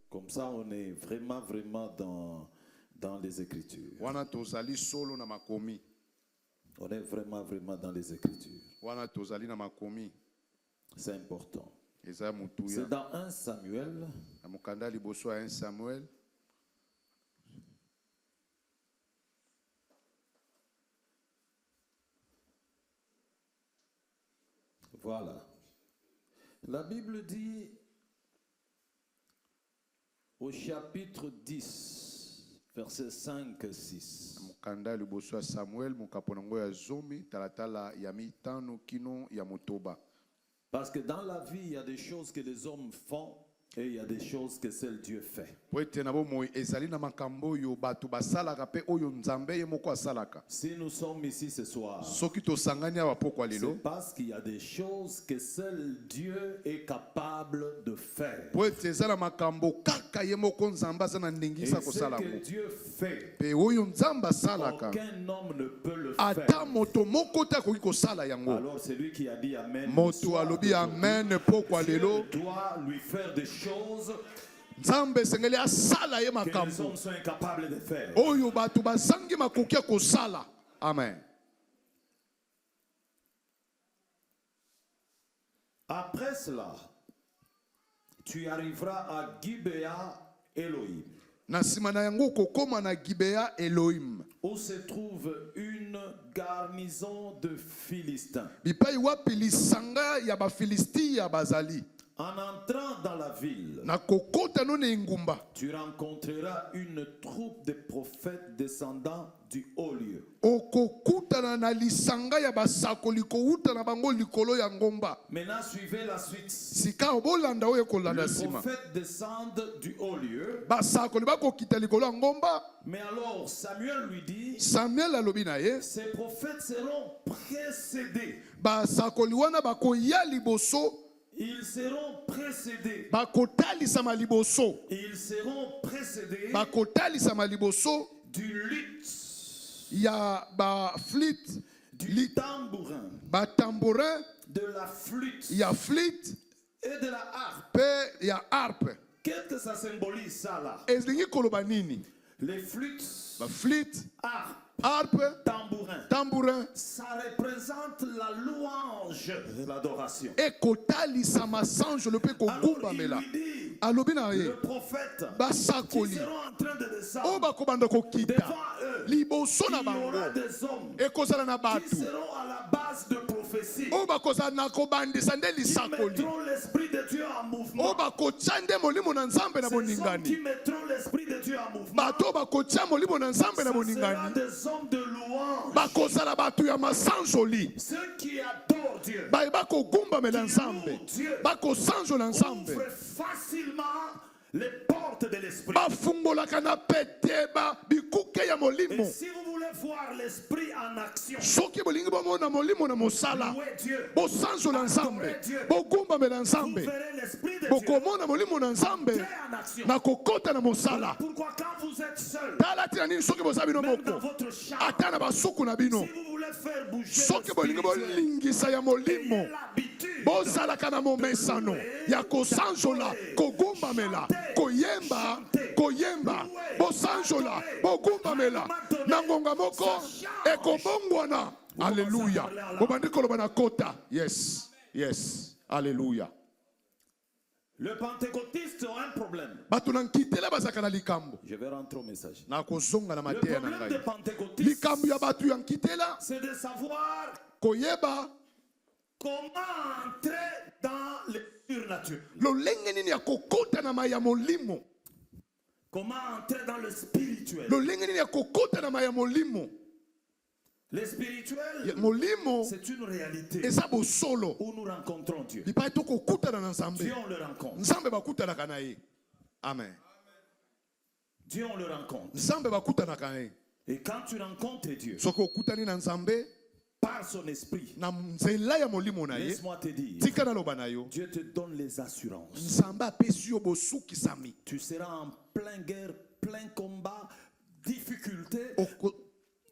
Comme ça, on est vraiment dans les Écritures. On est vraiment dans les Écritures. C'est important. C'est dans 1 Samuel. Voilà. La Bible dit au chapitre 10, versets 5 et 6. Parce que dans la vie, il y a des choses que les hommes font et il y a des choses que seul Dieu fait. Si nous sommes ici ce soir, c'est parce qu'il y a des choses que seul Dieu est capable de faire. Et ce que Dieu fait, aucun homme ne peut le faire. Alors celui qui a dit Amen, Dieu doit lui faire des choses que les hommes sont incapables de faire. Amen. Après cela, tu arriveras à Gibea Elohim, où se trouve une garnison de Philistins. En entrant dans la ville, tu rencontreras une troupe de prophètes descendant du haut lieu. Maintenant, suivez la suite. Les prophètes descendent du haut lieu. Mais alors, Samuel lui dit, ces prophètes seront précédés. Ils seront précédés. Ils seront précédés du luth, du tambourin, de la flûte et de la harpe. Qu'est-ce que ça symbolise ça là? Les flûtes, harpe, tambourin, ça représente la louange de l'adoration. Alors il lui dit, le prophète qui seront en train de descendre devant eux, il y aura des hommes qui seront à la base de prophétie, qui mettront l'esprit de Dieu en mouvement. Ces hommes qui mettront l'esprit de Dieu en mouvement, ça sera des hommes de louange, ceux qui adorent Dieu, qui louent Dieu, ouvrent facilement les portes de l'esprit. Et si vous voulez voir l'esprit en action, louez Dieu, adorez Dieu, vous verrez l'esprit de Dieu en action. Voilà pourquoi quand vous êtes seul, même dans votre chambre, si vous voulez faire bouger l'esprit, ayez l'habitude koyemba bosanjola bokumbamela nangonga moko ekobongwana. Alléluia. Bobandiko lobana kota. Yes. Alléluia. Le pentecôtiste a un problème. Je vais rentrer au message. Le problème des pentecôtistes, c'est de savoir comment entrer dans le surnaturel. Comment entrer dans le spirituel. Le spirituel, c'est une réalité où nous rencontrons Dieu. Dieu, on le rencontre. Amen. Dieu, on le rencontre. Et quand tu rencontres Dieu par son esprit, laisse-moi te dire, Dieu te donne les assurances. Tu seras en pleine guerre, plein combat, difficulté.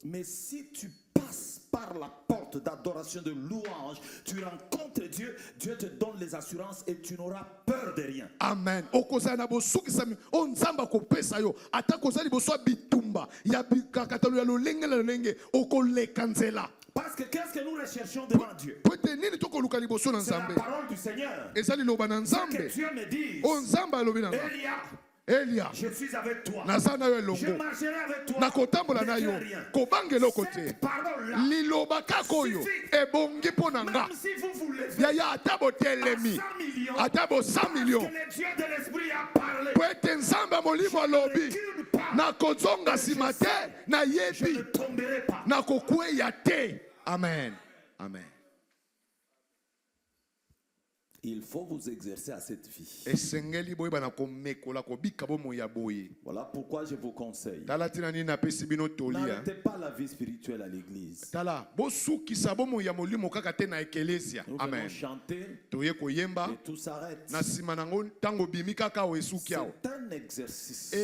Mais si tu passes par la porte d'adoration, de louange, tu rencontres Dieu, Dieu te donne les assurances et tu n'auras peur de rien. Amen. Okozala na bosukisami o nzamba kopesa yo ata kozali boswa bitumba ya bikakatalo ya lolenge la lolenge okoleka nzela. Parce que qu'est-ce que nous recherchons devant Dieu? C'est la parole du Seigneur. Ce que Dieu me dit. Elia, je suis avec toi. Je marcherai avec toi. Cette parole-là même si vous vous levez à 100 millions, parce que le Dieu de l'Esprit a parlé. Je ne tomberai pas. Amen. Amen. Il faut vous exercer à cette vie. Voilà pourquoi je vous conseille. N'arrêtez pas la vie spirituelle à l'église. Nous venons chanter et tout s'arrête. C'est un exercice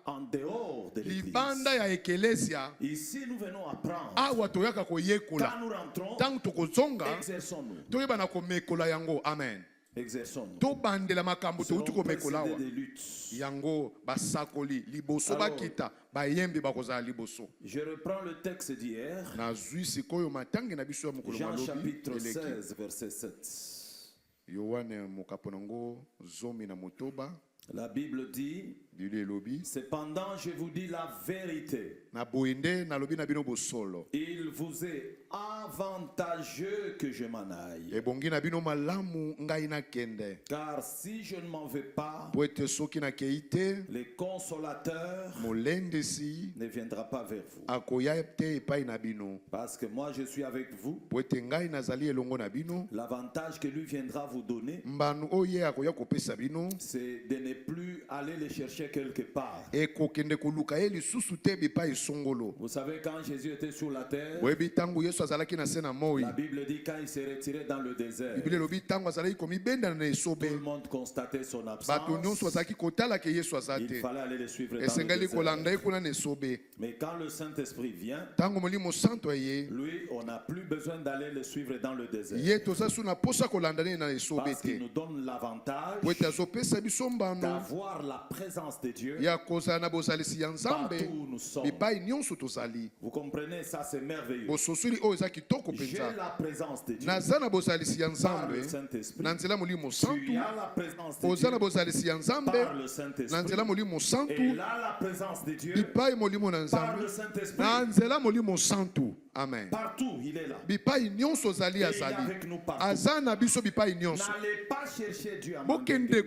en dehors de l'église. Ici nous venons apprendre. Quand nous rentrons, exerçons-nous. Amen. Exerçons-nous. Yango basakoli liboso bakita bayembi bakozala liboso. Je reprends le texte d'hier. Jean chapitre 16 verset 7. Yohane mokaponango zomi na motoba. La Bible dit, cependant je vous dis la vérité. Il vous est avantageux que je m'en aille. Car si je ne m'en vais pas, le consolateur ne viendra pas vers vous. Parce que moi je suis avec vous. L'avantage que lui viendra vous donner, c'est de ne plus aller les chercher quelque part. Vous savez, quand Jésus était sur la terre, la Bible dit quand il s'est retiré dans le désert, tout le monde constatait son absence. Il fallait aller le suivre dans le désert. Mais quand le Saint-Esprit vient, lui, on n'a plus besoin d'aller le suivre dans le désert. Parce qu'il nous donne l'avantage d'avoir la présence de Dieu partout où nous sommes. Vous comprenez, ça c'est merveilleux. J'ai la présence de Dieu par le Saint-Esprit. Tu as la présence de Dieu par le Saint-Esprit. Et là la présence de Dieu par le Saint-Esprit. Amen. Partout il est là. Et il est avec nous partout. N'allez pas chercher Dieu à n'allez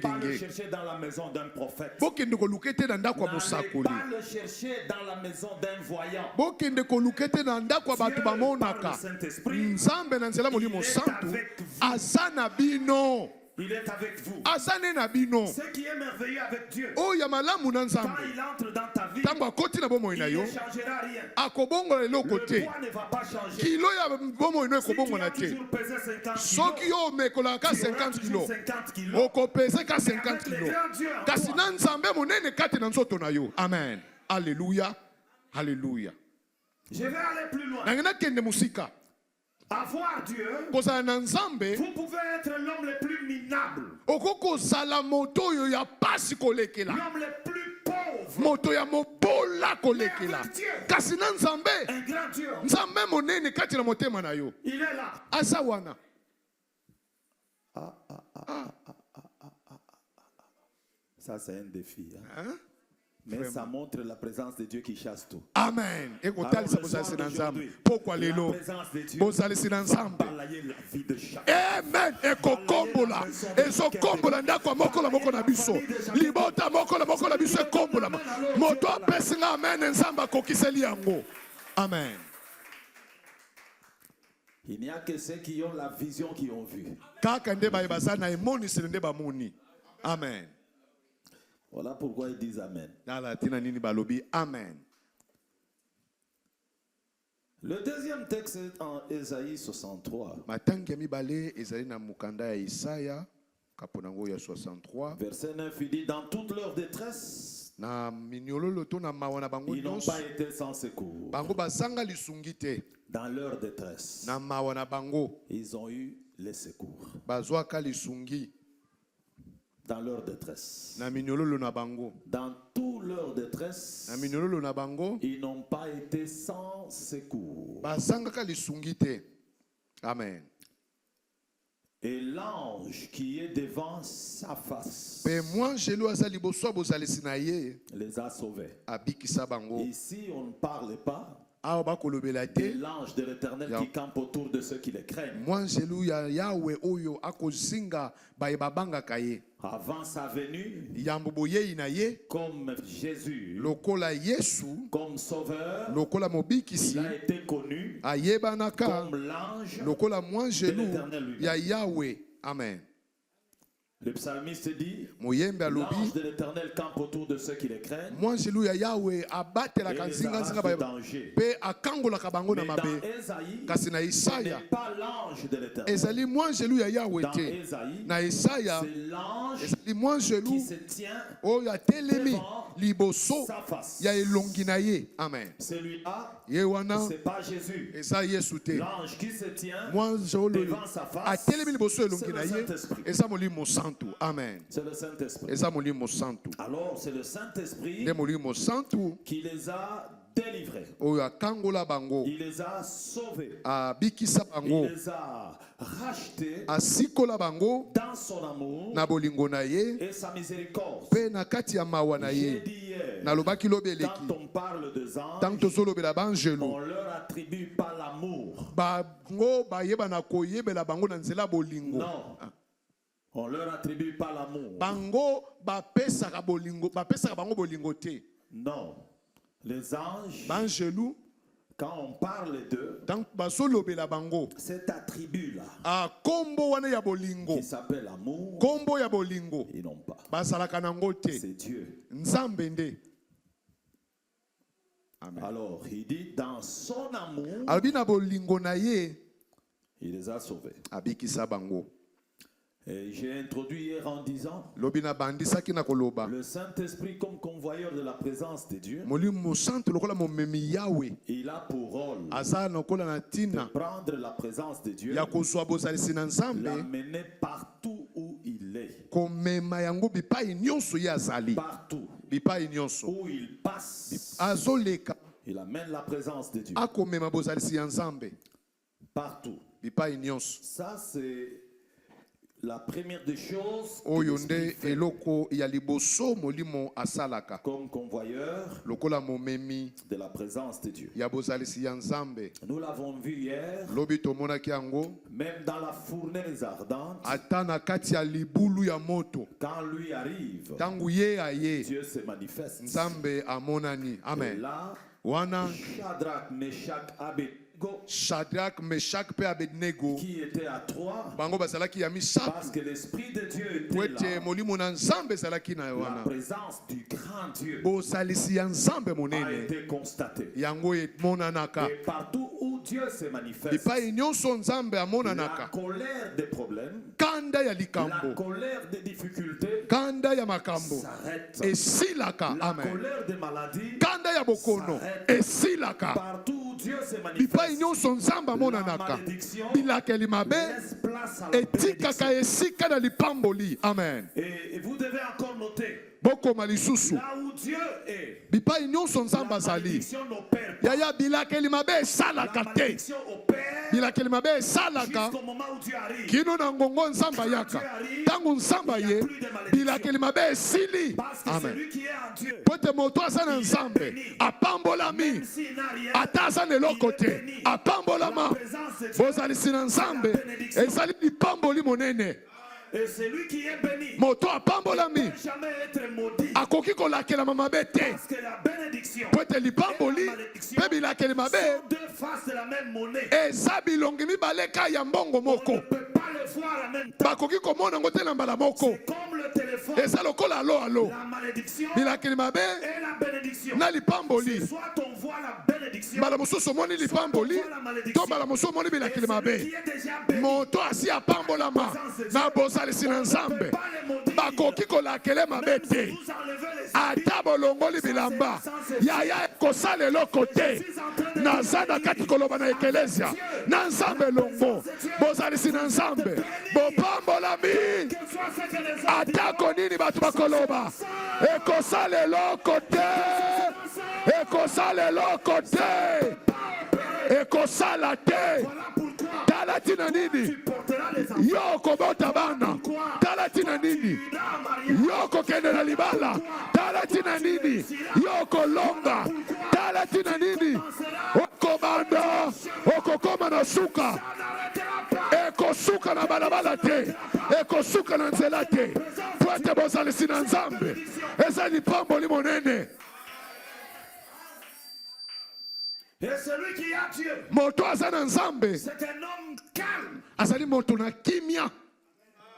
pas le chercher dans la maison d'un prophète. N'allez pas le chercher dans la maison d'un voyant. Dieu par le Saint-Esprit, il est avec vous. Ce qui est merveilleux avec Dieu, quand il entre dans ta vie, il ne changera rien. Le poids ne va pas changer. Si tu as toujours pesé 50 kilos, tu auras toujours 50 kilos. Amen. Alléluia. Alléluia. Je vais aller plus loin. Avoir Dieu, vous pouvez être l'homme le plus minable, l'homme le plus pauvre. Un grand Dieu, il est là. Ça c'est un défi. Mais ça montre la présence de Dieu qui chasse tout. Amen. La présence de Dieu va balayer la vie de chacun. Amen. Ekokombola. Ezokombola ndako mokola mokola biso. Libota mokola mokola biso ekombola. Moto apesinga amen nzamba kokiseli yango. Amen. Il n'y a que ceux qui ont la vision qui ont vu. Kaka nde ba bazana emoni selende ba moni. Amen. Voilà pourquoi ils disent Amen. Amen. Le deuxième texte est en Ésaïe 63. Verset 9, il dit, dans toute leur détresse, na minyololo to na mawa na bango Ils n'ont nyonso pas été sans secours. bango bazanga lisungi te Dans leur détresse, na mawa na bango ils ont eu les secours. bazwaka lisungi Dans leur détresse. na minyololo na bango Dans toute leur détresse, na minyololo na bango ils n'ont pas été sans secours. bazangaka lisungi te. Amen. Et l'ange qui est devant sa face Pe moi jelo aza liboso bozalisi na ye les a sauvés. abikisa bango. Ici, on ne parle pas Awa bakolobela de te l'ange de l'Éternel qui campe autour de ceux qui le craignent. moi jelo ya Yahweh oyo akozinga bayebabangaka ye Avant sa venue, yambo boyei na ye comme Jésus, lokola Yesu comme sauveur, lokola mobikisi il a été connu ayebanaka comme l'ange. lokola mwangelu l'Éternel lui-même. ya Yahweh. Amen. Le psalmiste dit, Moyembe l'ange alobi de l'Éternel campe autour de ceux qui le craignent. mwangelu ya Yahweh Et abatelaka les nzinga arrache nzinga du ba danger. pe akangolaka bango na Mais mabe. dans Ésaïe, Kasi na ce Isaya n'est pas l'ange de l'Éternel. ezali mwangelu ya Yahweh Dans te. Ésaïe, Na Isaya c'est l'ange ezali mwangelu qui se tient oyo atelemi devant liboso sa face. ya elongi na ye. Amen. Celui-là, Ye wana c'est pas Jésus. eza Yesu te. L'ange qui se tient Mwangelu devant sa face, atelemi liboso ya elongi c'est na le ye Saint-Esprit. eza molimo santu. Amen. C'est le Saint-Esprit. Eza molimo santu. Alors, c'est le Saint-Esprit Nde molimo santu qui les a délivrés. oyo akangola bango Il les a sauvés. abikisa Il bango les a rachetés asikola bango dans son amour na bolingo na ye et sa miséricorde. mpe na kati ya mawa na J'ai ye dit hier, nalobaki lobi eleki quand on parle de anges, ntango tozolobela on banjelu leur attribue pas l'amour. bango bayeba na koyebela bango na nzela ya bolingo. Non. On leur attribue pas l'amour. Bango bapesaka bango bolingo te. Non. Les anges, banjelu quand on parle d'eux, ntango bazolobela bango cet attribut-là, kombo wana ya bolingo qui s'appelle amour, kombo ya bolingo ils n'ont pas. bazalaka nango te. C'est Dieu. Nzambe nde. Amen. Alors, il dit, dans son amour, alobi na bolingo na ye il les a sauvés. abikisa bango. Et j'ai introduit hier en disant, lobi na bandisaki na koloba le Saint-Esprit comme convoyeur de la présence de Dieu, molimo santu lokola momemi Yahweh il a pour rôle aza lokola na de ntina prendre la présence de Dieu, ya kozwa bozalisi na Nzambe l'amener partout où il est. komema yango bipai nyonso ye azali Partout bipai nyonso où il passe, azoleka il amène la présence de Dieu. akomema bozalisi ya Nzambe Partout. bipai nyonso. Ça, c'est la première des choses que oyo l'Esprit nde fait eloko ya liboso molimo asalaka comme convoyeur lokola momemi de la présence de Dieu. ya bozalisi ya Nzambe. Nous l'avons vu hier, lobi tomonaki yango même dans la fournaise ardente, ata na kati ya libulu ya moto quand lui arrive, ntango ye aye Dieu se manifeste. Nzambe amonani. Et Amen. là, Wana Shadrach, Meshach, Abednego, Shadrach, Meshach pe Abednego qui étaient à trois, bango bazalaki ya misato parce que l'Esprit de Dieu po était ete là. molimo na Nzambe ezalaki na La wana présence du grand Dieu bozalisi ya Nzambe a monene été constatée. yango emonanaka Et partout où Dieu se manifeste, bipai nyonso Nzambe la amonanaka. colère des problèmes, Kanda ya la likambo colère des difficultés kanda ya makambo s'arrête. esilaka. La Amen. colère des maladies, Kanda ya bokono esilaka partout où Dieu se bipai manifeste, nyonso Nzambe la amonanaka. malédiction bilakeli mabe laisse place à la etikaka bénédiction. esika na lipamboli. Amen. Et vous devez encore noter, bokoma lisusu là où Dieu est, bipai nyonso Nzambe la azali malédiction n'opère pas. yaya bilakeli mabe La esalaka te. malédiction opère bilakeli mabe esalaka jusqu'au moment où Dieu arrive. kino na ngongo Nzambe ayaka ntango Nzambe aye bilakeli mabe esili. Parce que Amen. celui qui est en Dieu, po ete moto aza na Nzambe apambolami même s'il n'a rien, ata aza na eloko te apambolama. la présence de Dieu, bozalisi na Nzambe ezali lipamboli monene. et celui qui est béni moto ne apambolami peut jamais être maudit. akoki kolakelama mabe te Parce que la bénédiction po ete et lipamboli la malédiction mpe bilakeli mabe sont deux faces de la même monnaie. eza bilongi mibale ka ya mbongo On moko. ne peut pas le voir en même temps. bakoki komona yango te na mbala moko. C'est comme le téléphone, eza lokola alo la malédiction bilakeli mabe et la bénédiction. na lipamboli. C'est soit on voit la bénédiction, mbala mosusu omoni lipamboli to mbala mosusu omoni et bilakeli celui mabe. qui est déjà béni, moto asi apambolama na bozalisi na Nzambe pas les maudire. bakoki kolakele mabe te ata bolongoli bilamba yaya ekosala eloko te naza na kati koloba na ekelesia na nzambe elongo bozalisi na nzambe bopambolami atako nini bato bakoloba ekosala eloko te ekosala eloko te ekosala te tala tina nini yo kobota bana tala tina nini yo kokende na libala tala tina nini yo kolonga tala tina nini okobanda okokoma na suka ekosuka na balabala te ekosuka na nzela te po ete bozalisi na nzambe eza lipamboli monene. Et celui qui a Dieu, moto aza na nzambe c'est un homme calme. azali moto na kimia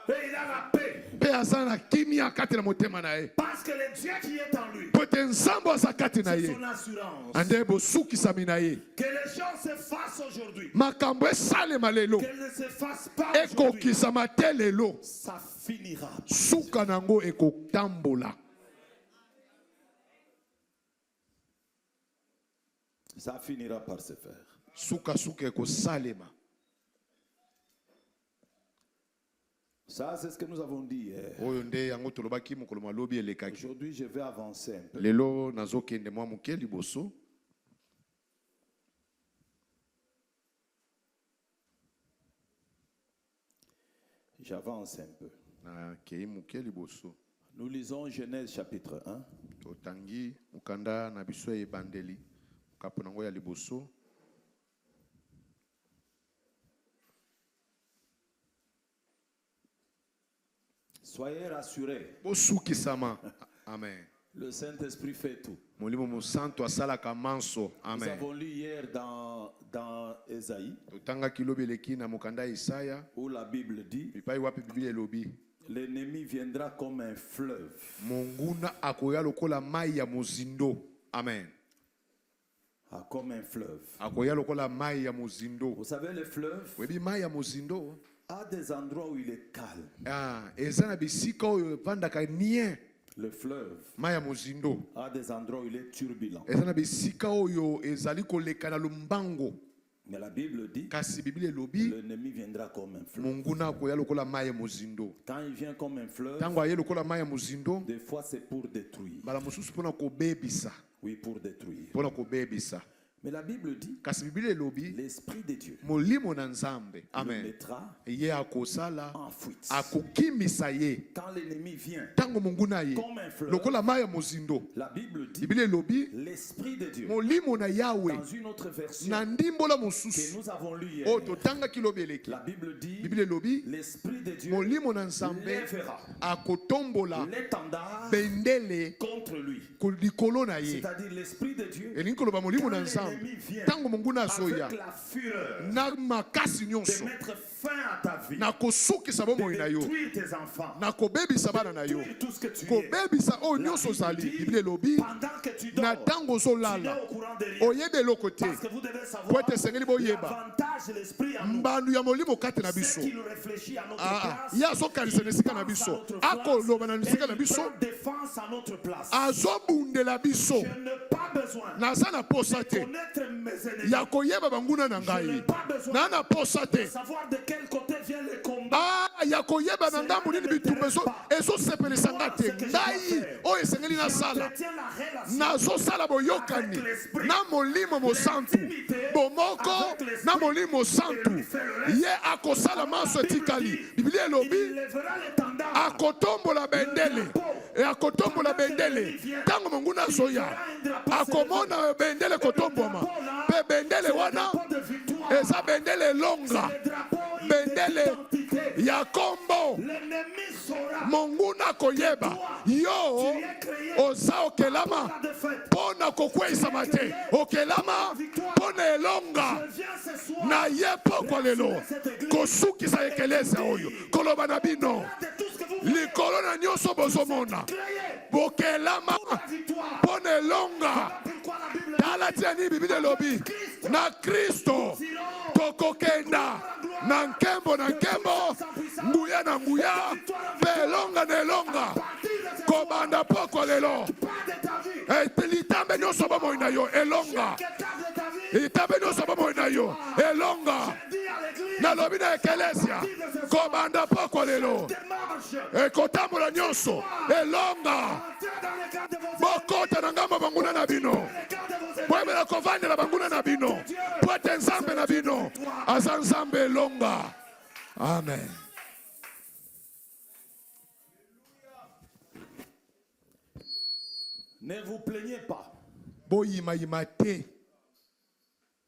Et il a la paix. mpe aza na kimia kati na motema na ye Parce que le Dieu qui est en lui, po ete nzambe aza kati na c'est ye son assurance. ande bosukisami na ye Que les gens se fassent aujourd'hui. makambo esalema lelo Qu'elles ne se fassent pas aujourd'hui. ekokisama te lelo Ça finira. suka nango ekotambola. Ça finira par se faire. Suka ekosalema. Ça, c'est ce que nous avons dit hier. Oyo nde yango tolobaki mokolo malobi elekaki. Aujourd'hui, je vais avancer un peu. Lelo nazokende mwa moke liboso. J'avance un peu. Nakei moke liboso. Nous lisons Genèse chapitre 1. Totangi mukanda na biso ebandeli. Kapo nango ya liboso. Soyez rassurés. Bosukisama. Amen. Le Saint-Esprit fait tout. Molimo musanto asalaka manso. Nous Amen. avons lu hier dans Ésaïe, Totanga kilobi leki na mukanda Isaya. où la Bible dit, Bipai wapi Biblia elobi. l'ennemi viendra comme un fleuve. Monguna akoya lokola mai ya mozindo. Amen. Ah, comme un fleuve. Akoya lokola mai ya mozindo. Vous savez, le fleuve Webi mai ya mozindo. a des endroits où il est calme. Ah, eza na bisika oyo vandaka nien. Le fleuve Mai ya mozindo. a des endroits où il est turbulent. Eza na bisika oyo ezali koleka na lumbango. Mais la Bible dit, Kasi Biblia elobi l'ennemi viendra comme un fleuve. monguna akoya lokola mai ya mozindo. Quand il vient comme un fleuve, Tango aye lokola mai ya mozindo, des fois c'est pour détruire. bala mosusu pona kobebisa. Oui, pour détruire. Pona kobebisa. Mais la Bible dit, Kasi Biblia elobi l'Esprit de Dieu molimo na nzambe. le Amen. mettra Ye akosala en fuite. akokimisa ye. Quand l'ennemi vient Tango monguna ye comme un fleuve, lokola mai ya mozindo. la Bible dit, Biblia elobi l'Esprit de Dieu, molimo na Yahweh dans une autre version na ndimbola que mosusu. nous avons lu hier, O totanga kilobi eleki. la Bible dit, Biblia elobi l'Esprit de Dieu molimo na nzambe lèvera akotombola l'étendard bendele contre lui. likolo na ye. C'est-à-dire l'Esprit de Dieu, Elingi koloba molimo na quand nzambe l'ennemi vient tango monguna azoya avec la fureur na makasi de nyonso mettre fin à ta vie, na kosukisa bomoi na de yo détruire tes enfants, na kobebisa bana na yo détruire tout ce que tu es. kobebisa oyo nyonso ozali. Biblia elobi Pendant que tu na dors, ntango tu n'es ozolala au courant de rien. oyeba eloko te Parce que vous devez po savoir ete esengeli boyeba l'avantage de l'esprit en nous. mbandu ya molimo kati na C'est biso. qu'il réfléchit à notre Ah, place. ye azokanisa na esika na Il pense à biso notre place, akoloba na et esika na il biso prend défense à notre place. azobundela biso. Je n'ai pas besoin naza na posa de te connaître mes ennemis. ya koyeba banguna na Je n'ai ngai pas besoin na na posa de te savoir de quel côté viennent les combats. Ah, ya koyeba na ngambo nini bitumba ezosepelisa nga te. Ngai oyo esengeli nasala J'entretiens la relation nazosala boyokani na molimo mosantu bomoko na molimo santu ye akosala manso etikali. Biblia il elobi lèvera l'étendard. akotombola bendele akotombola bendele ntango monguna azoya akomona bendele kotombwama mpe bendele wana eza bendele elonga bendele ya kombo. L'ennemi saura monguna koyeba yo oza okelama mpona kokweyisama te okelama mpona elonga viens ce soir na ye pokwa lelo kosukisa ekelesa oyo koloba na bino de tout ce que vous likolo na nyonso bozomona créez bokelama la victoire. mpona elonga Pourquoi tala tina nini Bible elobi na Kristo tokokenda na nkembo nguya na nguya pelonga na elonga kobanda poko lelo litambe nyonso bomoi na yo elonga litambe nyonso bomoi na yo elonga nalobi na ekelesia kobanda poko lelo ekotambola nyonso elonga bokota na ngambo banguna na bino boyebela kovandela banguna na bino po ete nzambe na bino aza nzambe elonga. Amen. Ne vous plaignez pas. Boyima te.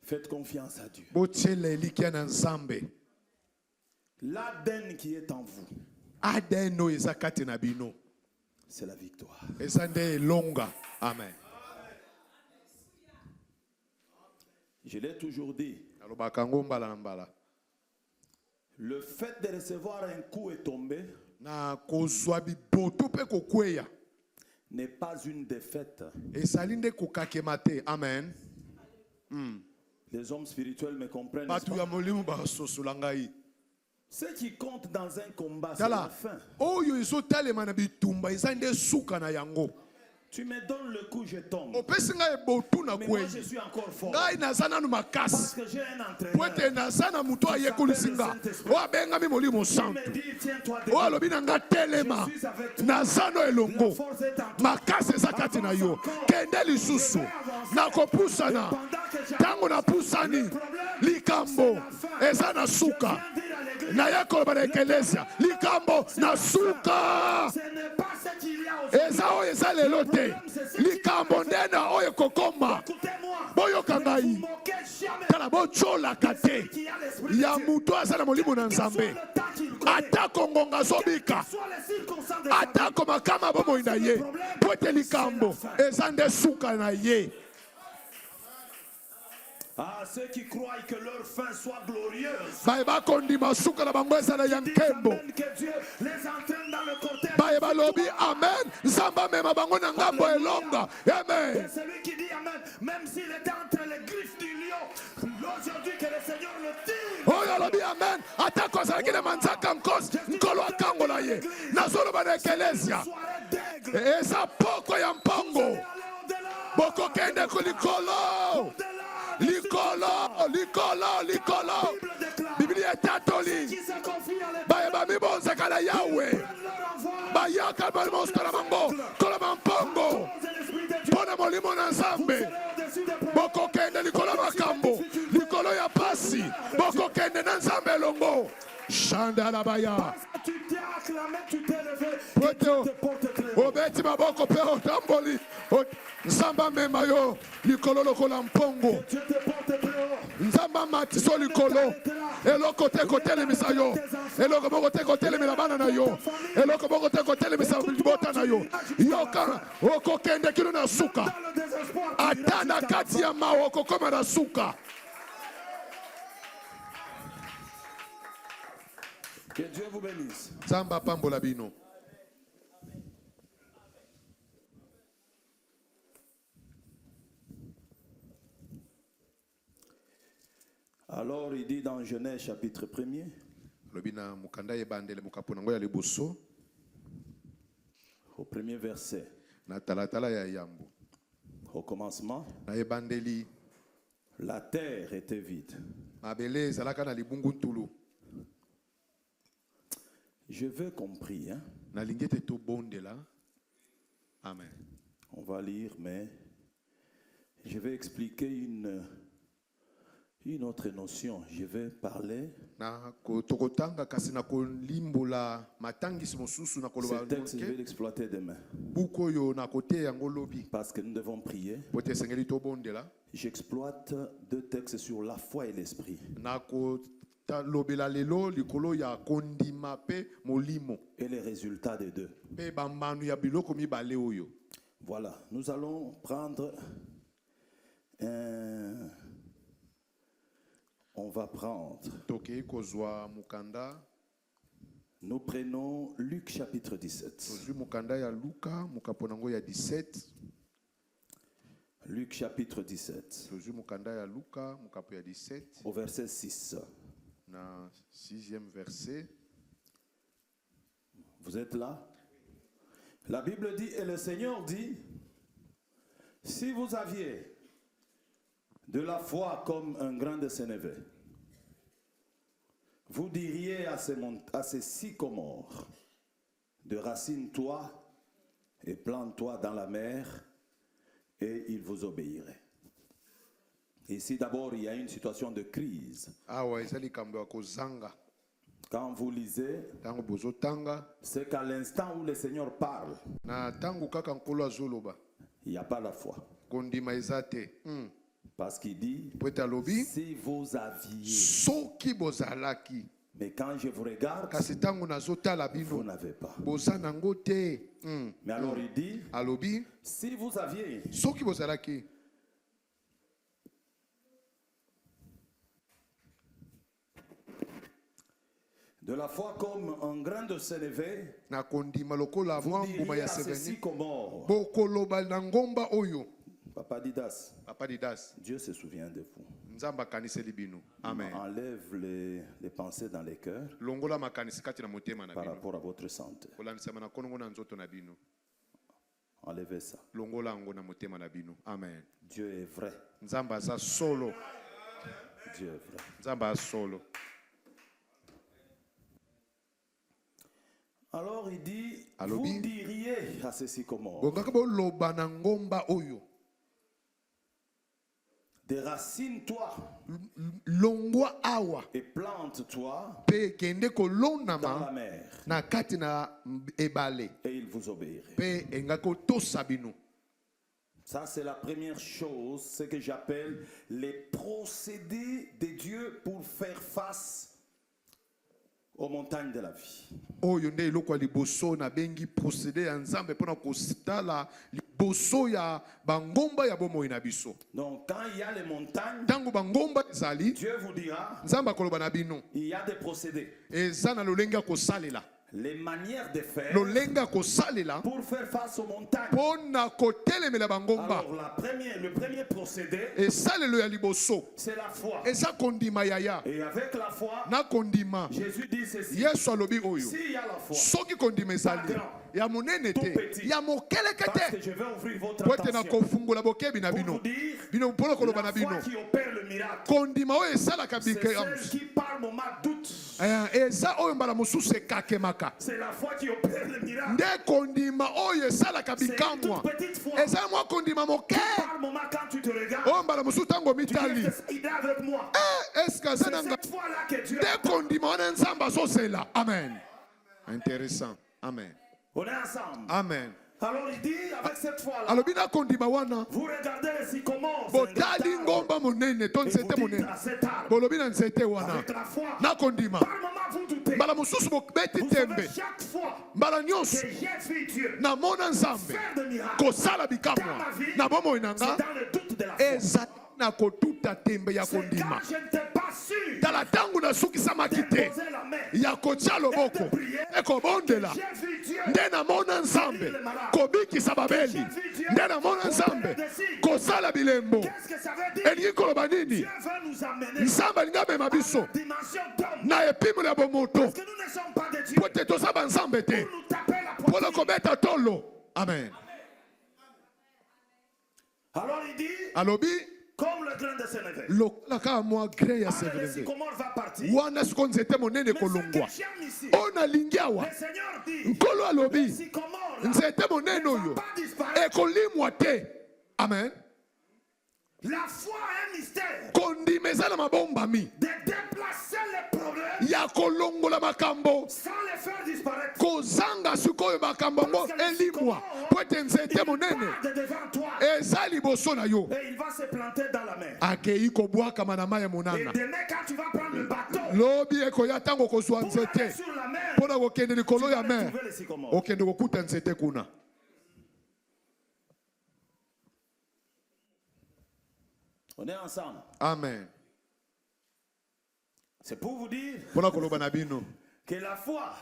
Faites confiance à Dieu. Botiele likia na nzambe. L'Aden qui est en vous. Adeno ezakati na bino. C'est la victoire. Ezande longa. Amen. Je l'ai toujours dit. Le fait de recevoir un coup et tomber n'est pas une défaite. Amen. Les hommes spirituels me comprennent. Ce qui compte dans un combat, c'est la fin. Tu me donnes le coup, je tombe. Mais moi, je suis encore fort. Parce que j'ai un entraîneur. Il me dit, tiens-toi debout. Je suis avec toi. La force est en toi. Tango na pusani likambo eza na suka na yakoloba na ekelesia likambo na suka eza oyo eza lelo te likambo ndena oyo kokoma boyoka ngai kala bocholaka te ya mutu aza na molimo na nzambe atako ngonga azobika atako makama bomoi na ye po ete likambo eza nde suka na ye. Ah, ceux qui croient que leur fin soit glorieuse. Que Dieu les entraîne dans le côté. Amen. Amen. Et celui qui dit Amen, même s'il était entre les griffes du lion, aujourd'hui que le Seigneur le tire. Oh, amen. Attaque ça qui demande ça comme cause. Nkolo akangola ye. Nazolo bana ekelesia. Et ça poko ya mpango. Boko kende kulikolo. Likolo. Biblia tatoli. Ba mi bonza kala Yahweh. Ba yaka ba moskala mango. Kola mampongo. Pona molimo na nzambe. Boko kende likolo makambo. Likolo ya pasi. Boko kende na nzambe longo. Shanda la baya. Tu t'es acclamé, tu t'es levé. Obeti maboko pe otamboli. Nzamba mema yo likolo lokola mpongo. Nzamba matiso likolo. Eloko te kotele misayo. Eloko boko te kotele milabana na yo. Eloko boko te kotele misabota na yo. Yoka oko kende kilo na suka. Atana kati ya maoko koma na suka. Que Dieu vous bénisse. Zamba pambola bino. Alors il dit dans Genèse chapitre 1er. Au premier verset. Au commencement. La terre était vide. Je veux compris. Hein? Amen. On va lire, mais je vais expliquer une autre notion. Je vais parler. Ce texte, je vais l'exploiter demain. Parce que nous devons prier. J'exploite 2 textes sur la foi et l'esprit. Et les résultats des deux. Voilà, nous allons prendre on va prendre. Nous prenons Luc chapitre 17. Luc chapitre 17. Au verset 6. Na 6e verset. Vous êtes là? La Bible dit, et le Seigneur dit, si vous aviez de la foi comme un grain de sénévé, vous diriez à ces sycomores, de racine-toi et plante-toi dans la mer, et il vous obéirait. Ici d'abord, il y a une situation de crise. Quand vous lisez, c'est qu'à l'instant où le Seigneur parle, il n'y a pas la foi. Parce qu'il dit, si vous aviez, mais quand je vous regarde, vous n'avez pas. Mais alors il dit, si vous aviez, de la foi comme un grain de sénévé, vous diriez à ces sycomores, Papa Didas, Dieu se souvient de vous. Amen. Enlève les pensées dans les cœurs par rapport à votre santé. Enlevez ça. Amen. Dieu est vrai. Dieu est vrai. Alors il dit, vous diriez à ces sycomores, déracine-toi et plante-toi dans la mer, et il vous obéirait. Ça, c'est la première chose, ce que j'appelle les procédés de Dieu pour faire face aux montagnes de la vie. Donc quand il y a les montagnes, Dieu vous dira, il y a des procédés, les manières de faire pour faire face aux montagnes. Alors le premier procédé, c'est la foi. Et avec la foi, Jésus dit ceci, s'il y a la foi, pas grand, tout petit, parce que je vais ouvrir votre attention pour vous dire, la foi qui opère le miracle, c'est celle qui par moment doute. C'est la foi qui opère le miracle. C'est une toute petite foi. Par moment quand tu te regardes, tu dis, il est avec moi. C'est cette foi-là que Dieu a. Amen. Intéressant. Amen. On est ensemble. Amen. Alors il dit, avec cette foi-là, vous regardez les sycomores, et vous dites à cet arbre, avec la foi, par moment vous doutez. Vous savez, chaque fois que j'ai vu Dieu faire des miracles dans ma vie, c'est dans le doute de la foi. C'est quand je n'étais pas sûr de poser la main et de prier, j'ai vu Dieu guérir les malades. J'ai vu Dieu opérer des signes. Qu'est-ce que ça veut dire? Dieu veut nous amener à la dimension d'homme. Parce que nous ne sommes pas des dieux pour nous taper la poitrine. Amen. Alors il dit, comme le grain de sénévé. Alors le sycomore va partir. Mais ce que j'aime ici, le Seigneur dit, le sycomore là, ne va pas disparaître. Amen. La foi est un mystère. De déplacer les problèmes sans les faire disparaître. Parce que le sycomore part de devant toi et il va se planter dans la mer. Et demain quand tu vas prendre le bateau pour aller sur la mer, tu vas retrouver le sycomore. On est ensemble. Amen. C'est pour vous dire que la foi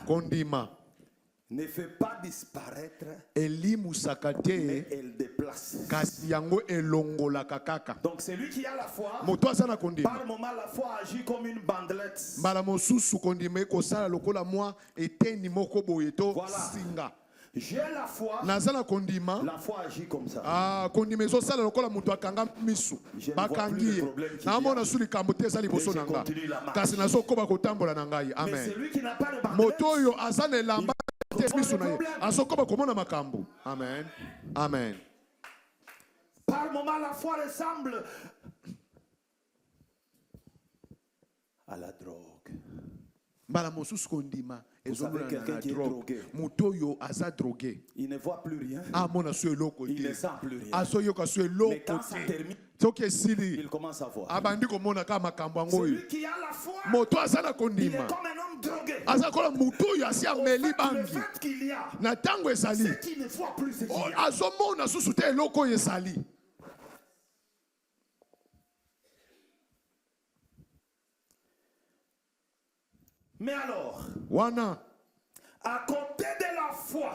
ne fait pas disparaître, mais elle déplace. déplace. kasi yango elongolaka kaka. Donc celui qui a la foi, Moto asala kondima. par moment la foi agit comme une bandelette. Mbala mosusu kondima ekosala lokola mwa eteni moko boye to singa. J'ai la foi. Nazala kondima. La foi agit comme ça. Ah, kondima ezosala lokola moto akanga misu. Bakangi. Na mona suli kambote ezali boso nanga. Kasi nazokoba kotambola na ngai. Amen. Mais celui qui n'a pas de bandelette, Moto oyo azana elamba te misu na ye. Azokoba komona makambo. Amen. Amen. par moment la foi ressemble à la drogue. Mbala mosusu kondima. Vous savez quelqu'un qui est drogué. Mutoyo aza drogué. Il ne voit plus rien. Ah mona su eloko Il ne te. sent plus rien. Asoyoka su eloko Mais quand ça te. termine, Soki esili. il commence à voir. Abandi komona ka makambo yango oyo. Celui qui a la foi, Moto aza na il kondima. est comme un homme drogué. Aza kola mutu oyo asi ameli Le bangi. fait qu'il y a, Na tango ezali. c'est qu'il ne voit plus ce qu'il y a. Azomona susu te eloko oyo ezali. Mais alors, Wana. à côté de la foi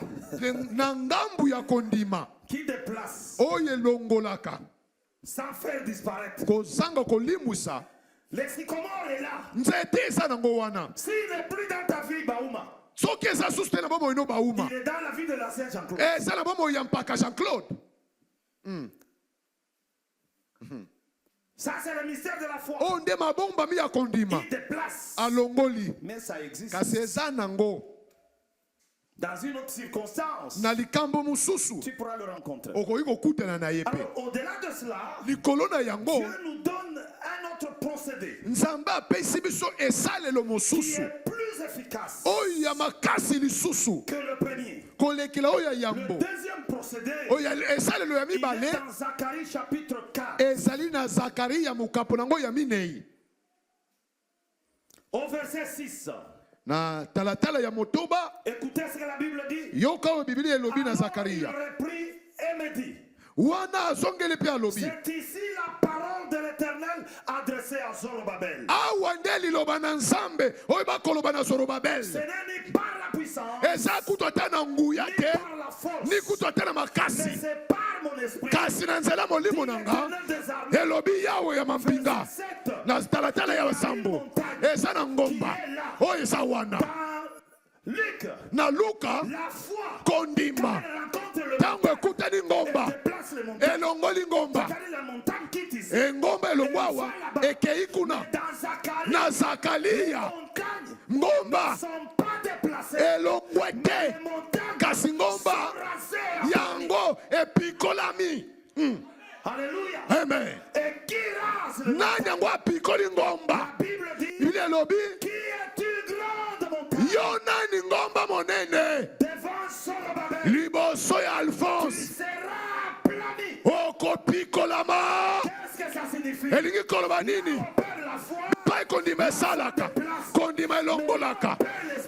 Na ngambu ya kondima. qui déplace Oyo elongolaka. sans faire disparaître, Kozanga kolimwisa. le sycomore est là. Nzete eza nango wana. S'il n'est plus dans ta vie, Baouma, Soki eza susu te na bomoi no bauma. il est dans la vie de l'ancien Jean-Claude. Eza na bomoi ya mpaka Jean-Claude. Ça, c'est le mystère de la foi. Oyo nde mabomba mi ya kondima. Il déplace. Alongoli. Mais ça existe. Kasi eza nango. Dans une autre circonstance, Na likambo mosusu. tu pourras le rencontrer. Okoki kokutana na ye pe. Alors, au-delà de cela, Likolo na yango. Dieu nous donne un autre procédé Nzambe apesi biso esalelo qui mosusu. est plus efficace Oyo ya makasi lisusu. que le premier. Kolekela oyo ya Le yambo. deuxième procédé, Oyo ya esalelo ya il est mibale. dans Zacharie chapitre 4, Ezali na Zakari ya mokapo nango ya minei. au verset 6. Na talatala ya motoba. Écoutez ce que la Bible dit. Yoka oyo Biblia elobi na Alors, il Zakaria. reprit et me dit, Wana azongeli pe alobi. c'est ici la parole de l'Éternel adressée à Zorobabel. Awa nde liloba na Nzambe oyo bakoloba na Zorobabel. Ce n'est ni par la puissance, Eza kutu ata na nguya ni te. par la force, Ni kutu ata na mais makasi. c'est par mon esprit. Kasi na nzela molimo na nga. L'Éternel des armées, Elobi yawe ya mampinga. verset 7, Na talatala ya sambo. Eza na ngomba. Oyo eza wana. dans Luc, Na Luka la foi, kondima. elle rencontre le Tango ekutani ngomba. elle déplace les montagnes. Elongoli ngomba. Regardez, la montagne quitte ici. Engomba elongwawa. Ekei kuna. Dans Zacharie, Na les Zakaria. montagnes Ngomba. ne sont pas déplacées. Elongwe Les te. montagnes Kasi ngomba. sont rasées. Yango epikolami. Alléluia. Amen. Et qui rase le Nani yango apikoli ngomba. La Bible dit, Il elobi. qui est une grande montagne Yo nani ngomba monene. devant Zorobabel, Liboso ya qui Alphonse. sera aplani. Okopikolama. Qu'est-ce que ça signifie? Elingi koloba nini? Opère la foi, Pai kondima esalaka. Kondima elongolaka.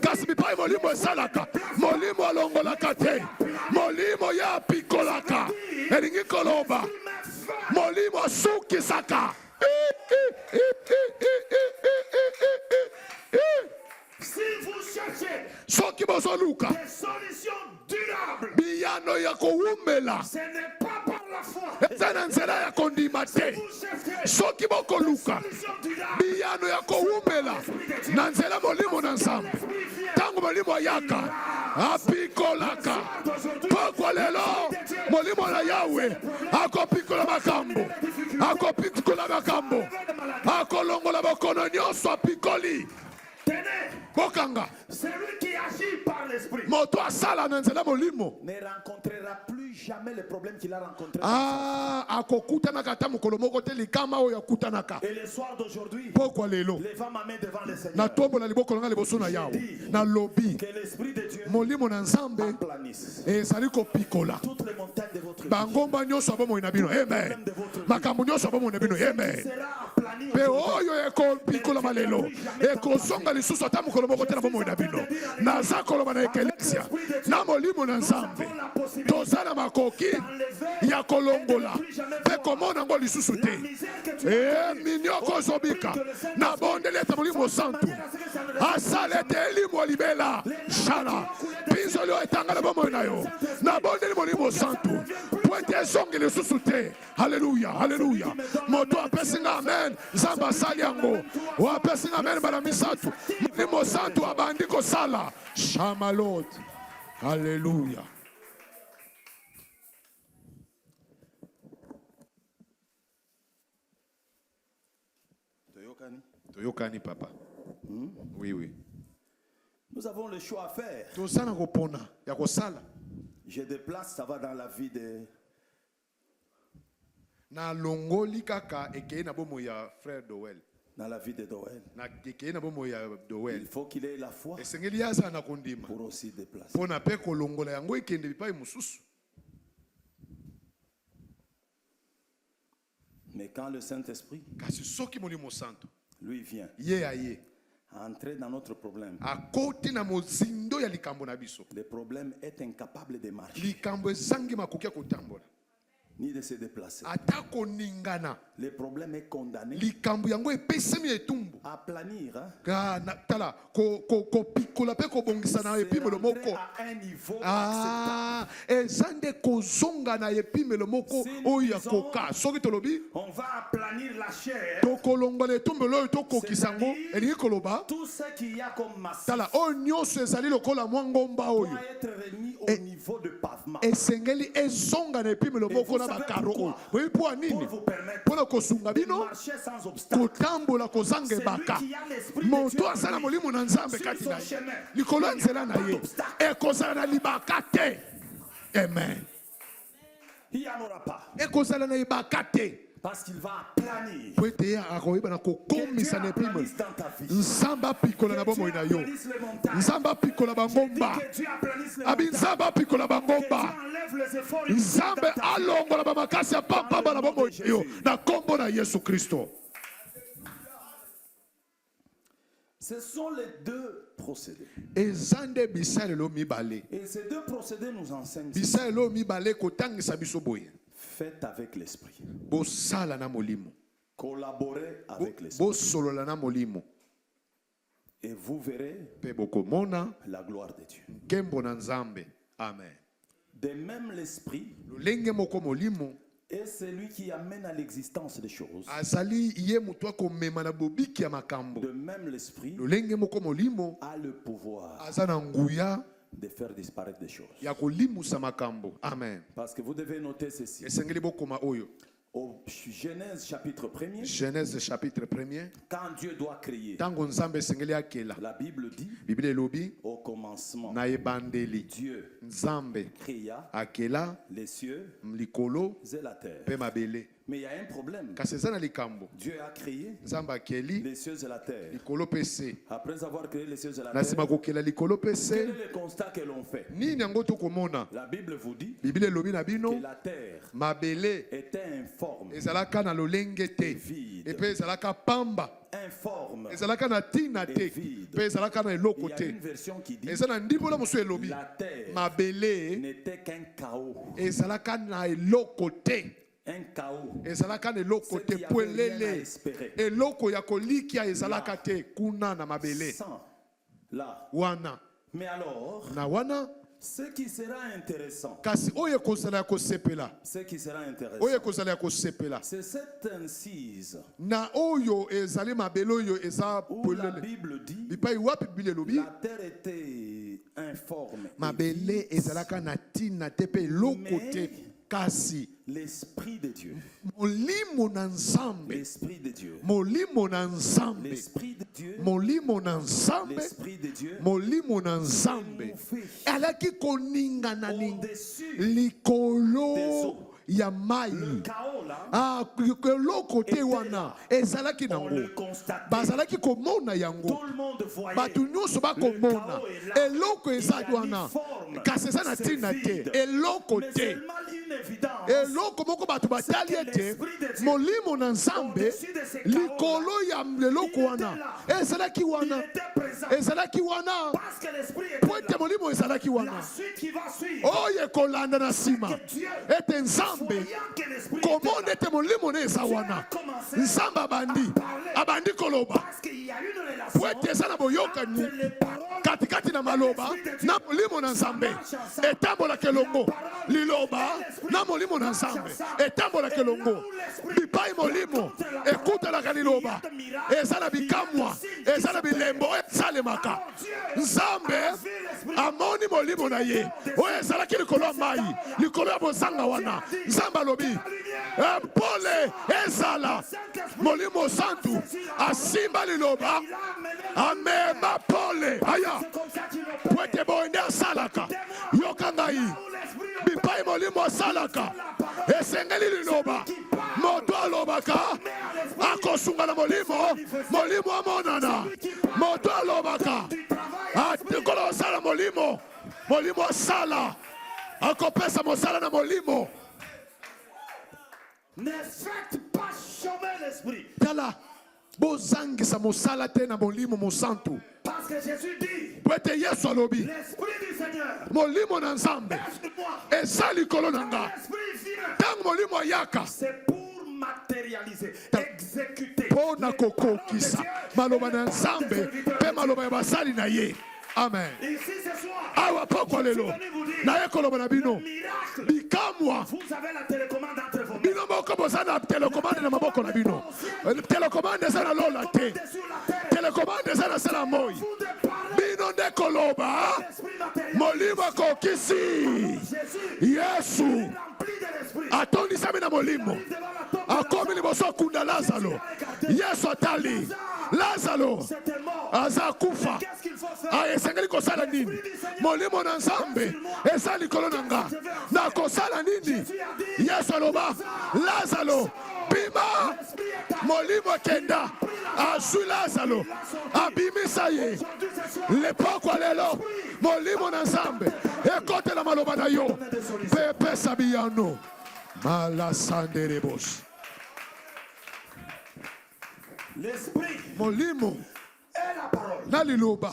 Kasi bipai molimo esalaka. Molimo alongolaka te. Molimo ya apikolaka. Elingi koloba. Molimo asukisaka. si vous cherchez Soki bozoluka. des solutions durables, Biyano ya kowumela. ce n'est pas par la foi. Eza na nzela ya kondima te. Vous cherchez Soki bokoluka. solutions durables. Biyano ya kowumela. Na nzela molimo na Nzambe. Tango molimo ayaka. Apikolaka. Pokwa lelo. Molimo na Yawe. Akopikola makambo. Akopikola makambo. Akolongola bokono nyonso apikoli. Tenez, Bokanga. celui qui agit par l'esprit Moto asala na nzela molimo. ne rencontrera plus jamais les problèmes qu'il a rencontrés. Ah, akokutanaka ata mokolo moko te likama oyo akutanaka. Et le soir d'aujourd'hui, Pokwa lelo. levant ma main devant le Na Seigneur, tombo na liboko na nga liboso na Yawe. Na lobi. que l'esprit de Dieu Molimo na Nzambe planisse ezali kopikola. toutes les montagnes de votre vie. Bangomba nyonso abomoi na bino. Amen. Makambo nyonso abomoi na bino. Amen. Sera aplani Mpe aujourd'hui. oyo ekopikola malelo ekozonga lisusu ata mokolo moko te na bomoi na bino. Naza koloba na ekelesia na molimo na Nzambe toza na makoki ya kolongola mpe komona yango lisusu te. Minioko ozobika na bondeli ete molimo santu asala ete elimo libela shala pinzoli oyo etanga na bomoi na yo na bondeli molimo santu po ete ezongi lisusu te. Haleluya, haleluya. Moto apesi nga amen, nzambe asali yango. O apesi nga amen bana misato, molimo santu abandi kosala. Shama Lord. Haleluya. Toyokani papa. Oui, oui. Nous avons le choix à faire. Tosala kopona ya kosala. Je déplace, ça va dans la vie de... Na longoli kaka ekei na bomo ya frère Doel. Dans la vie de Doel. Na ekei na bomo ya Doel. Il faut qu'il ait la foi Esengeli aza na kondima. pour aussi déplacer. Pona pe kolongola yango ekende bipai mususu. Mais quand le Saint-Esprit, Kasi soki molimo santo. lui vient, Ye aye. entrer dans notre problème, Akoti na mozindo ya likambo na biso. le problème est incapable de marcher, Likambo ezangi makoki ya kotambola. ni de se déplacer. Ata koningana. Le problème est condamné Likambo yango epesemi etumbu. à planir, hein, Tala ko pikola pe ko bongisa na c'est epimelo rentrer moko. à un niveau acceptable. Ezande kozonga na epimelo moko Si oyo ya nous koka. Soki tolobi On va aplanir la chair, tokolongola etumbelo oyo tokokisa yango elingi koloba tout ce qu'il y a comme massif tala oyo nyonso ezali lokola mwa ngomba oyo doit être remis au niveau de pavement. esengeli ezonga na epimelo moko na bakaro oyo boyebi mpo ya Pour nini vous permettre mpona kosunga de bino marcher sans obstacle. kotambola kozanga ebaka Celui qui a l'esprit de moto Dieu aza na en lui, molimo na nzambe sur kati son na ye chemin, likolo ya il n'y a nzela na pas ye d'obstacle. ekozala na libaka te. Amen. Il n'y en aura pas. Ekozala na libaka te. Parce qu'il va aplanir. Po ete ye akoyeba na kokomisa na epimelo. Aplanisse dans ta vie. Nzambe apikola na bomoi na yo. Aplanisse les montagnes. Nzambe apikola bangomba. Que Dieu aplanisse les Abi montagnes. nzambe apikola Que Dieu bangomba. enlève les efforts Nzambe inutiles dans ta vie. alongola bamakasi ya pamba na bomoi na yo na kombo na Yesu Kristo. Ce sont les deux procédés. Ezande bisalelo mibale. Et ces deux procédés nous enseignent. Bisalelo mibale kotangisa biso boye. Faites avec l'esprit. Bosala na molimo. Collaborez avec l'esprit. Bosolola na molimo. Et vous verrez Pe bokomona la gloire de Dieu. nkembo na Nzambe. Amen. De même l'esprit Lolenge moko molimo est celui qui amène à l'existence des choses. azali ye mutu akomema na bobiki ya makambo. De même l'esprit Lolenge moko molimo a le pouvoir aza na nguya de faire disparaître des choses. ya kolimusa makambo. Amen. Parce que vous devez noter ceci. Esengeli bokoma oyo. Au Genèse chapitre 1er, Genèse chapitre 1er. quand Dieu doit créer, Tango Nzambe esengeli akela. la Bible dit, Biblia elobi au commencement, na ebandeli Dieu Nzambe créa akela les cieux likolo et la terre. pe mabele. Mais il y a un problème. Kasi eza na likambo. Dieu a créé Nzambe akeli les cieux et la terre. likolo pe se. Après avoir créé les cieux et la Na nsima terre, kokela likolo pe quel se. est le constat que l'on fait? Nini yango tokomona? La Bible vous dit Biblia elobi na que bino la terre mabele était informe, ezalaka na lolenge te vide, epe ezalaka pamba informe. ezalaka na ntina te mpe ezalaka na Il eloko y a te. une version qui dit eza na ndimbola mosusu elobi la terre mabele n'était qu'un chaos. ezalaka na eloko te, Un chaos. ezalaka na eloko te Ce qui po avait rien à elele espérer. eloko ya kolikia ezalaka te kuna na mabele Sans là. wana Mais alors, na wana. ce qui sera intéressant, Kasi oyo ekozala ya kosepela, ce qui sera intéressant, oyo ekozala ya kosepela c'est cette incise na oyo ezali mabele oyo eza où la polele Bible dit bipai wapi Biblia elobi la terre était informe. et mabele vide, ezalaka na ntina te mpe eloko te, kasi l'esprit de Dieu, molimo na Nzambe, l'esprit de Dieu, molimo na Nzambe, l'esprit de Dieu, molimo na Nzambe, l'esprit de Dieu, molimo na Nzambe alaki koningana au-dessus likolo ya mai. le chaos là. Eloko te wana ezalaki On nango, le constate. bazalaki komona yango, Tout le monde voyait. bato nyonso bakomona eloko eza wana, kasi eza na ntina te, eloko Mais te, seulement une évidence. eloko moko bato batali ete molimo na Nzambe likolo ya eloko wana ezalaki Il wana, était présent. ezalaki wana Parce que l'esprit po était ete là. molimo ezalaki wana. La suite qui va suivre. Oyo ekolanda na nsima ete nzambe komona ete molimo na eza wana nzambe abandi koloba po ete eza na boyokani katikati na maloba na molimo na nzambe etambolaka elongo liloba na molimo na nzambe etambolaka elongo bipai molimo ekutalaka liloba eza na bikamwa eza na bilembo esalemaka nzambe amoni molimo na ye oyo ezalaki likolo ya mai likolo ya bozanga wana nzambe alobi pole ezala molimo santu asimba liloba amema pole aya po ete boye nde asalaka yoka ngai bipai molimo asalaka esengeli liloba moto alobaka akosunga na molimo amonana moto alobaka atikolo osala molimo asala akopesa mosala na molimo. Ne faites pas chômer l'esprit. Tala bozangisa mosala te na molimo mosantu. Parce que Jésus dit, pwete Yesu alobi l'esprit du Seigneur molimo na nzambe eza likolo na nga ntango molimo ayaka c'est pour matérialiser, exécuter mpo na kokokisa maloba na nzambe mpe maloba ya basali na ye. Amen. Ici ce soir, awa pokwa lelo naye koloba na bino bikamwa vous avez la télécommande entre vos mains. bino moko boza na telekomande na maboko na bino. Telekomande eza na lola te, telekomande eza na sala moi. Bino nde koloba molimo akokisi Yesu atondisami na molimo akomi liboso akunda Lazaro. Yesu atali Lazaro aza kufa esengeli kosala nini? Molimo na nzambe eza likolo na nga na kosala nini? Yesu aloba Lazaro bima, molimo kenda azwi Lazaro abimisa ye lepokwa lelo molimo na nzambe ekotela maloba na yo mpe epesa biyano malasanderebos. L'esprit molimo et la parole na liloba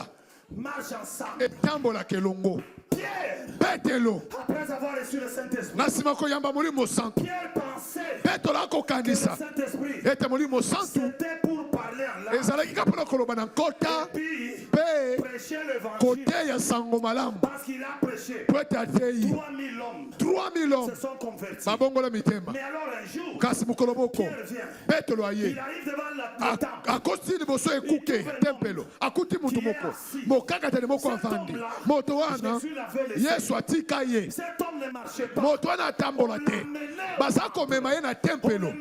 marchent ensemble. etambolaka elongo. Pierre, Petelo après avoir reçu le Saint-Esprit, na nsima koyamba molimo santu Pierre pensait petelo que akokanisa le Saint-Esprit ete molimo santu c'était pour parler en langue ezalaki kaka mpona koloba na nkota puis mpe prêcher l'évangile koteya sango malamu parce qu'il a prêché. po ete ateyi 3000 hommes 3000 hommes se sont convertis. babongola mitema. Mais alors un jour, Kasi mokolo moko Pierre vient. petelo aye Il arrive devant le temple. akosi liboso ekuke tempelo akuti mutu moko mokakatani moko avandi moto wana Yesu atika ye Cet homme ne marchait pas. moto wana atambola te baza komema ye na tempelo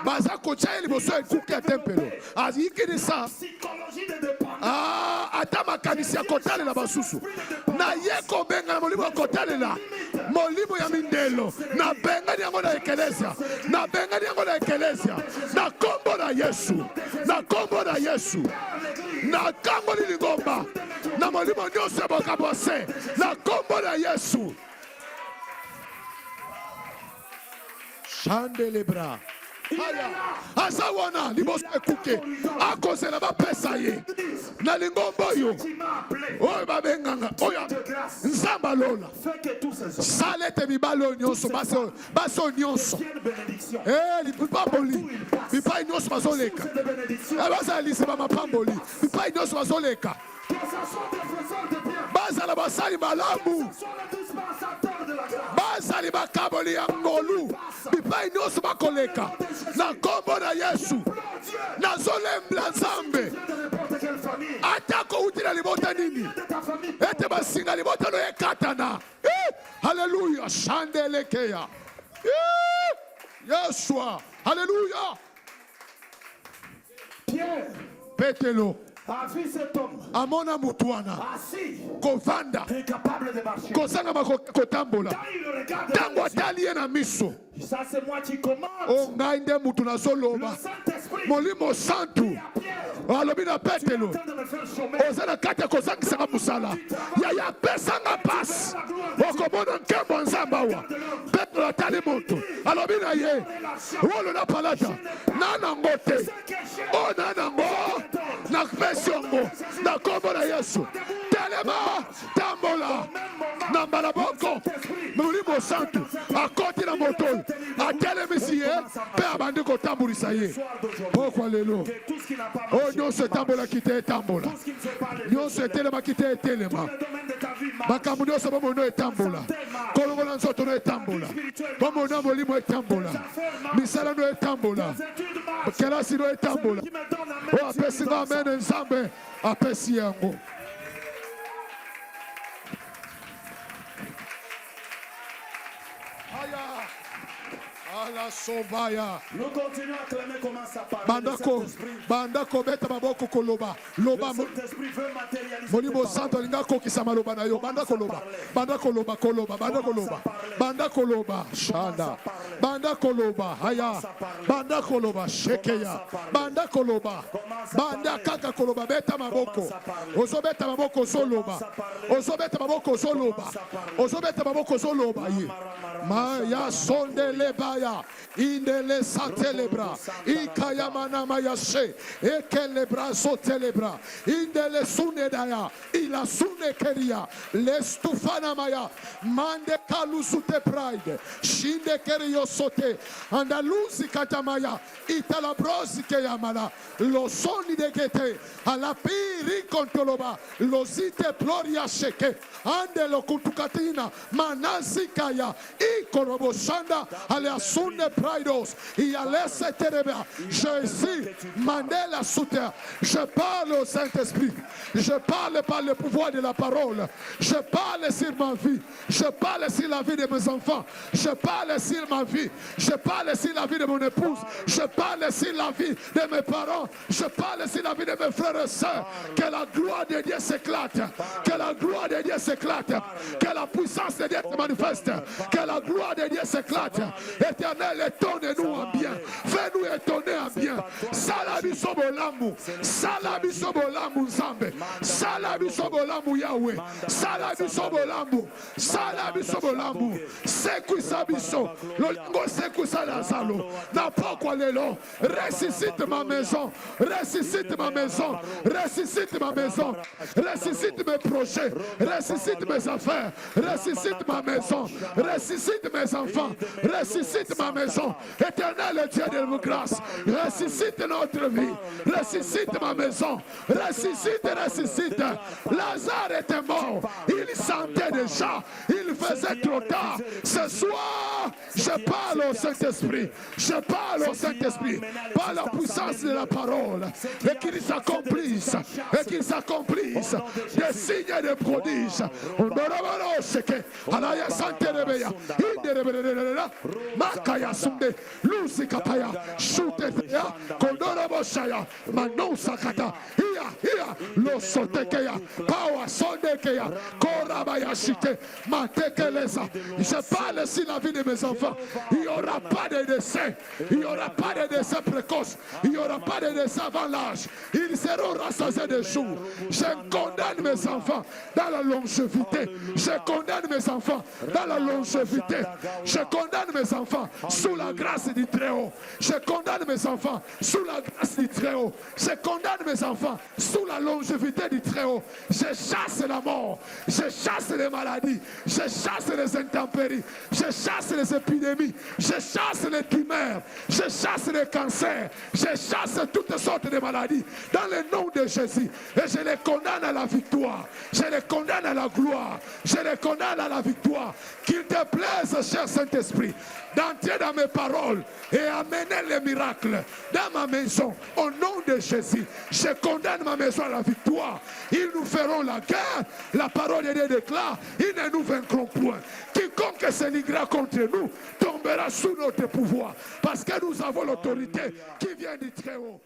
baza kotia ye liboso ekuke ya tempelo ayikilisa Psychologie de dépendance. ata makanisi ya kotalela basusu na ye kobenga na molimo ya kotalela molimo ya mindelo nabengani yango na ekelesia nabengani yango na ekelesia na kombo na Yesu na kombo na Yesu na kangoli lingomba na molimo nyonso ya bokabose na kombo na Yesu. Chande bras. Aza wana liboso ekuke akozela bapesa ye na lingomba oyo oyo babenganga oyo nzambe alola sala ete mibali oyo nyonso basi oyo nyonso lipamboli bipai nyonso bazoleka bazala liseba mapamboli bipai nyonso bazoleka bazala basali malamu bazali bakaboli ya ngolu bipai nyonso bakoleka na kombo na Yesu nazolembela nzambe atako uti na libota nini ete basinga libota no ekatana. Haleluya shandelekeya Yeshua haleluya. Pierre Petelo a vu cet homme amona mutu wana assis, kovanda incapable de marcher. kozanga kotambola Quand il le regarde, ntango atali ye na miso ça c'est moi qui commande. o ngai nde mutu Le nazoloba Saint-Esprit molimo santu alobi na Petelo est en train de me faire chômer. oza na kati ya kozangisanga mosala yaya apesanga pasi okomona nkembo ya nzambe awa. Petelo atali moto alobi na ye wolo na palata na nango te o na nango na pesi yango na kombo na Yesu. Telema tambola na malaboko Molimo Santo akoti na moto atelemisi ye pe abandi kotambulisa ye. Pokwa lelo o nyonso etambola kite etambola, nyonso etelema kite etelema, makambo nyonso bomono etambola, kolongola nzoto no etambola, bomono molimo etambola, misala no etambola, kelasi no etambola. O apesi nga amen nzambe apesi yango. Nous continuons à clamer comment ça parle. Bandako beta maboko koloba loba Molimo Santo alinga kokisa maloba na yo bandako loba bandako loba shanda bandako loba haya bandako loba shekeya bandako loba banda kaka koloba beta maboko ozobeta maboko soloba ozobeta maboko soloba ye maya sonde lebaya indele satelebra ikayamana mayashe ekelebra sotelebra indele sunedaya ila sunekeria lestufana maya mande kalusute pride shinde kerio sote andalusi katamaya italabrosi keyamala lo soni de gete ala piri kontoloba lo zite ploria sheke andelo kutukatina manasi kaya ikorobo shanda ala sunne pridos ialese tereba. Jésus Mandela Souter. Je parle au Saint-Esprit. Je parle par le pouvoir de la parole. Je parle sur ma vie. Je parle sur la vie de mes enfants. Je parle sur ma vie. Je parle sur la vie de mon épouse. Je parle sur la vie de mes parents. Je parle sur la vie de mes frères et sœurs. Que la gloire de Dieu s'éclate. Que la gloire de Dieu s'éclate. Que la puissance de Dieu se manifeste. Que la gloire de Dieu s'éclate. Éternel, étonne-nous en bien. Fais-nous étonner en bien. Salabi sobolamu. Salabi sobolamu Nzambe. Salabi sobolamu Yahweh. Salabi sobolamu. Salabi sobolamu. Seku sabiso. Lolingo seku salazalo. Na pokwa lelo. Ressuscite ma maison. Ressuscite ma maison. Ressuscite ma maison. Ressuscite mes projets. Ressuscite mes affaires. Ressuscite ma maison. Ressuscite mes enfants. Ressuscite ma maison. Éternel Dieu de grâce. Ressuscite notre vie. Ressuscite ma maison. Ressuscite, ressuscite. Lazare était mort. Il sentait déjà. Il faisait trop tard. Ce soir, je parle au Saint-Esprit. Je parle au Saint-Esprit. Par la puissance de la parole. Et qu'il s'accomplisse. Et qu'il s'accomplisse. Des signes et des prodiges. Alaya Sante Rebeya. Makaya Sunde. Lucy Kapaya. Shuteya. Kondora Boshaya. Manon Sakata. Ia. Lo Sotekeya. Power Sondekeya. Korabaya Shite. Matekeleza. Je parle sur la vie de mes enfants. Il n'y aura pas de décès. Il n'y aura pas de décès précoce. Il n'y aura pas de décès avant l'âge. Ils seront rassasiés de jours. Je condamne mes enfants dans la longévité. Je condamne mes enfants dans la longévité. Je condamne mes enfants sous la grâce du Très-Haut. Je condamne mes enfants sous la grâce du Très-Haut. Je condamne mes enfants sous la longévité du Très-Haut. Je chasse la mort. Je chasse les maladies. Je chasse les intempéries. Je chasse les épidémies. Je chasse les tumeurs. Je chasse les cancers. Je chasse toutes sortes de maladies dans le nom de Jésus. Et je les condamne à la victoire. Je les condamne à la gloire. Je les condamne à la victoire. Qu'il te plaise, cher Saint-Esprit, d'entrer dans mes paroles et amener les miracles dans ma maison. Au nom de Jésus, je condamne ma maison à la victoire. Ils nous feront la guerre. La parole de Dieu déclare, ils ne nous vaincront point. Quiconque se liguera contre nous tombera sous notre pouvoir. Parce que nous avons l'autorité qui vient du Très-Haut.